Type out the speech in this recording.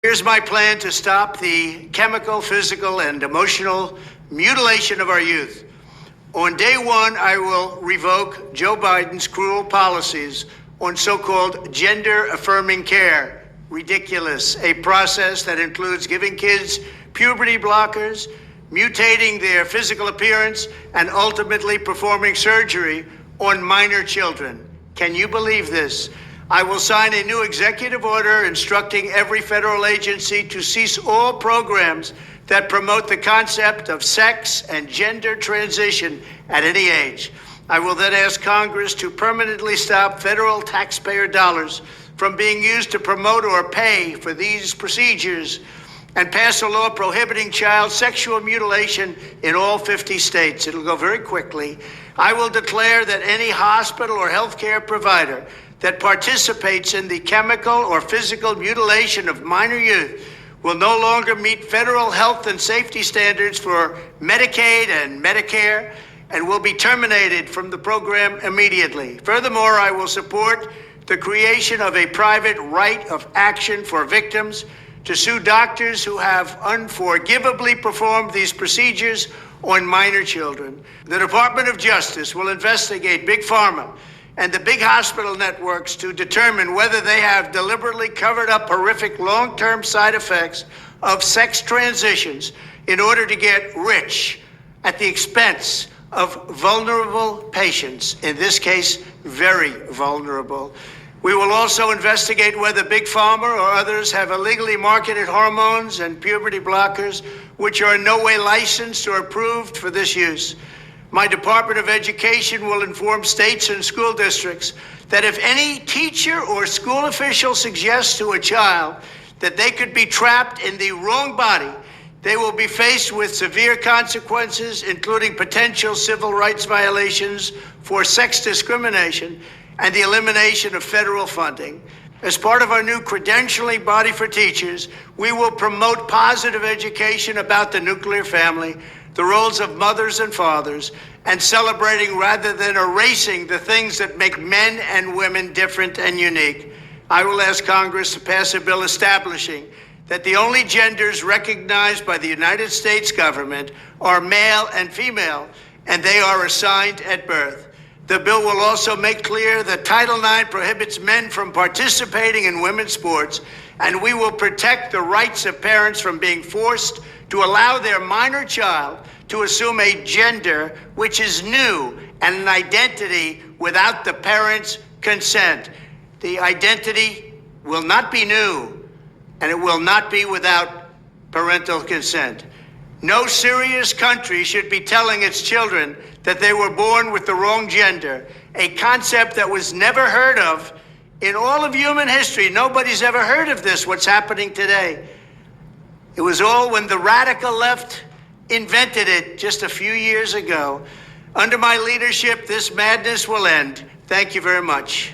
Here's my plan to stop the chemical, physical, and emotional mutilation of our youth. On day one, I will revoke Joe Biden's cruel policies on so-called gender-affirming care. Ridiculous. A process that includes giving kids puberty blockers, mutating their physical appearance, and ultimately performing surgery on minor children. Can you believe this? I will sign a new executive order instructing every federal agency to cease all programs that promote the concept of sex and gender transition at any age. I will then ask Congress to permanently stop federal taxpayer dollars from being used to promote or pay for these procedures and pass a law prohibiting child sexual mutilation in all 50 states. It'll go very quickly. I will declare that any hospital or healthcare provider that participates in the chemical or physical mutilation of minor youth will no longer meet federal health and safety standards for Medicaid and Medicare and will be terminated from the program immediately. Furthermore, I will support the creation of a private right of action for victims to sue doctors who have unforgivably performed these procedures on minor children. The Department of Justice will investigate Big Pharma and the big hospital networks to determine whether they have deliberately covered up horrific long-term side effects of sex transitions in order to get rich at the expense of vulnerable patients, in this case, very vulnerable. We will also investigate whether Big Pharma or others have illegally marketed hormones and puberty blockers, which are in no way licensed or approved for this use. My Department of Education will inform states and school districts that if any teacher or school official suggests to a child that they could be trapped in the wrong body, they will be faced with severe consequences, including potential civil rights violations for sex discrimination and the elimination of federal funding. As part of our new credentialing body for teachers, we will promote positive education about the nuclear family, the roles of mothers and fathers, and celebrating rather than erasing the things that make men and women different and unique. I will ask Congress to pass a bill establishing that the only genders recognized by the United States government are male and female, and they are assigned at birth. The bill will also make clear that Title IX prohibits men from participating in women's sports, and we will protect the rights of parents from being forced to allow their minor child to assume a gender which is new and an identity without the parents' consent. The identity will not be new, and it will not be without parental consent. No serious country should be telling its children that they were born with the wrong gender, a concept that was never heard of in all of human history. Nobody's ever heard of this, what's happening today. It was all when the radical left invented it just a few years ago. Under my leadership, this madness will end. Thank you very much.